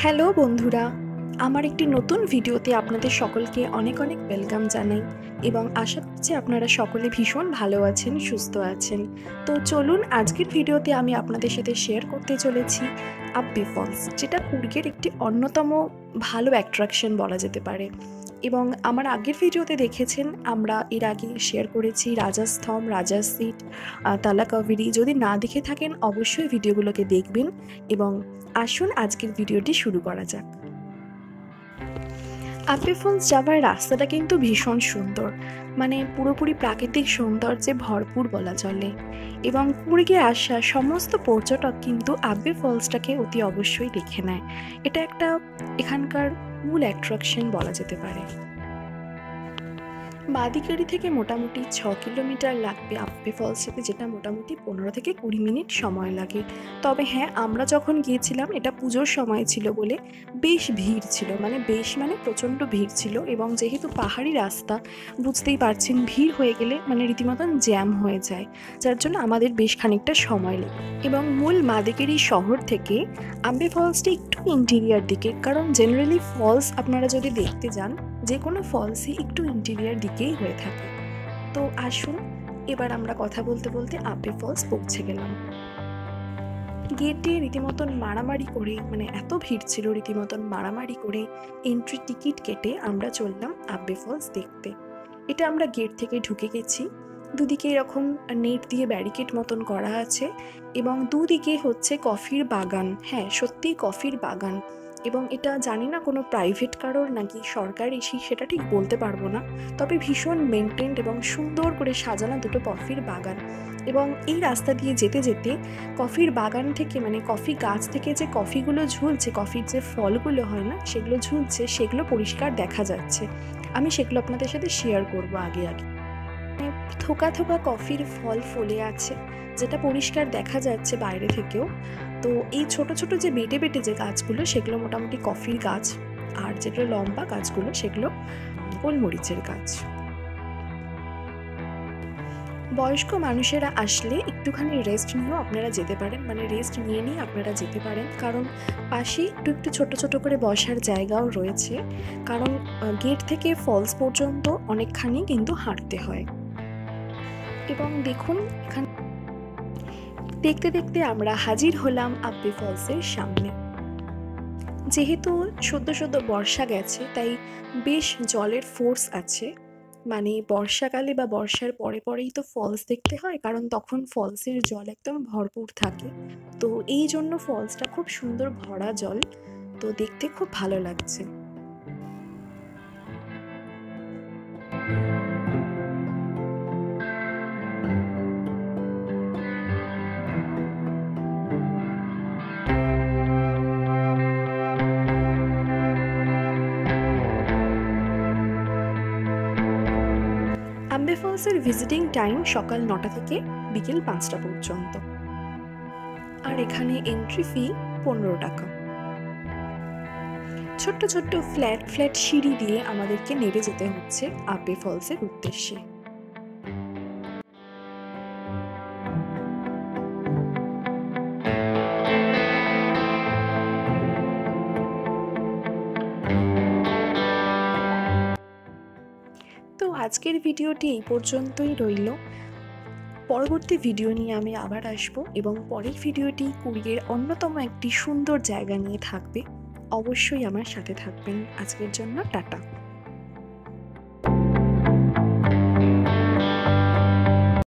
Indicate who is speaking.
Speaker 1: Hello বন্ধুরা, আমার একটি নতুন ভিডিওতে আপনাদের সকলকে অনেক অনেক ওয়েলকাম জানাই এবং আশা করছি আপনারা সকলে ভীষণ ভালো আছেন, সুস্থ আছেন। তো চলুন আজকের ভিডিওতে আমি আপনাদের সাথে শেয়ার করতে চলেছি আব্বে ফলস, যেটা কুর্গের একটি অন্যতম ভালো অ্যাট্রাকশন বলা যেতে পারে। এবং আমার আগের ভিডিওতে দেখেছেন আমরা এর আগে শেয়ার করেছি রাজাস্তম্ভ, রাজা সিট, তালাকাভেরি। যদি না দেখে থাকেন অবশ্যই ভিডিওগুলোকে দেখবেন এবং আসুন আজকের ভিডিওটি শুরু করা যাক। আব্বে ফলস যাওয়ার রাস্তাটা কিন্তু ভীষণ সুন্দর, মানে পুরোপুরি প্রাকৃতিক সৌন্দর্যে ভরপুর বলা চলে। এবং কুর্গে আসা সমস্ত পর্যটক কিন্তু আব্বে ফলসটাকে অতি অবশ্যই দেখে নেয়। এটা একটা এখানকার মূল অ্যাট্রাকশন বলা যেতে পারে। বাদিকারি থেকে মোটামুটি 6 কিলোমিটার লাগবে আব্বে ফলস যেতে, যেটা মোটামুটি 15 থেকে 20 মিনিট সময় লাগে। তবে হ্যাঁ, আমরা যখন গিয়েছিলাম এটা পুজোর সময় ছিল বলে বেশ ভিড় ছিল, মানে প্রচণ্ড ভিড় ছিল। এবং যেহেতু পাহাড়ি রাস্তা, বুঝতেই পারছেন ভিড় হয়ে গেলে মানে রীতিমতন জ্যাম হয়ে যায়, যার জন্য আমাদের বেশ খানিকটা সময় লাগে। এবং মূল মাদিকেরি শহর থেকে আব্বে ফলসটি একটু ইন্টিরিয়ার দিকে, কারণ জেনারেলি ফলস আপনারা যদি দেখতে যান যে কোনো ফলসই একটু ইন্টিরিয়ার দিকেই হয়ে থাকে। তো আসুন এবার আমরা কথা বলতে বলতে আব্বে ফলস পৌঁছে গেলাম। গেটে রীতিমতন মারামারি করে, মানে এত ভিড় ছিল, রীতিমতন মারামারি করে এন্ট্রি টিকিট কেটে আমরা চললাম আব্বে ফলস দেখতে। এটা আমরা গেট থেকে ঢুকে গেছি। দুদিকে এরকম নেট দিয়ে ব্যারিকেড মতন করা আছে এবং দুদিকে হচ্ছে কফির বাগান। হ্যাঁ, সত্যিই কফির বাগান। এবং এটা জানি না কোনো প্রাইভেট কারোর নাকি সরকারি, সেটা ঠিক বলতে পারবো না, তবে ভীষণ মেনটেন্ড এবং সুন্দর করে সাজানো দুটো কফির বাগান। এবং এই রাস্তা দিয়ে যেতে যেতে কফির বাগান থেকে, মানে কফি গাছ থেকে যে কফিগুলো ঝুলছে, কফির যে ফলগুলো হয় না সেগুলো ঝুলছে, সেগুলো পরিষ্কার দেখা যাচ্ছে। আমি সেগুলো আপনাদের সাথে শেয়ার করবো আগে আগে। থোকা থোকা কফির ফল ফলে আছে, যেটা পরিষ্কার দেখা যাচ্ছে বাইরে থেকেও। তো এই ছোট ছোট যে বেটে বেটে যে গাছগুলো, সেগুলো মোটামুটি কফির গাছ, আর যেগুলো লম্বা গাছগুলো সেগুলো গোলমরিচের গাছ। বয়স্ক মানুষেরা আসলে একটুখানি রেস্ট নিয়েও আপনারা যেতে পারেন, মানে রেস্ট নিয়ে নিয়ে আপনারা যেতে পারেন, কারণ পাশে একটু একটু ছোট ছোট করে বসার জায়গাও রয়েছে। কারণ গেট থেকে ফলস পর্যন্ত অনেকখানি কিন্তু হাঁটতে হয়। এবং দেখুন এখানে দেখতে দেখতে আমরা হাজির হলাম আব্বে ফলসের সামনে। যেহেতু সদ্য সদ্য বর্ষা গেছে, তাই বেশ জলের ফোর্স আছে। মানে বর্ষাকালে বা বর্ষার পরে পরেই তো ফলস দেখতে হয়, কারণ তখন ফলসের জল একদম ভরপুর থাকে। তো এই জন্য ফলসটা খুব সুন্দর ভরা জল, তো দেখতে খুব ভালো লাগছে। আব্বে ফলসের ভিজিটিং টাইম সকাল 9টা থেকে বিকেল 5টা পর্যন্ত, আর এখানে এন্ট্রি ফি 15 টাকা। ছোট্ট ছোট্ট ফ্ল্যাট ফ্ল্যাট সিঁড়ি দিয়ে আমাদেরকে নেমে যেতে হচ্ছে আব্বে ফলসের উদ্দেশ্যে। তো আজকের ভিডিওটি এই পর্যন্তই রইল। পরবর্তী ভিডিও নিয়ে আমি আবার আসব এবং পরের ভিডিওটি কুর্গের অন্যতম একটি সুন্দর জায়গা নিয়ে থাকবে। অবশ্যই আমার সাথে থাকবেন। আজকের জন্য টাটা।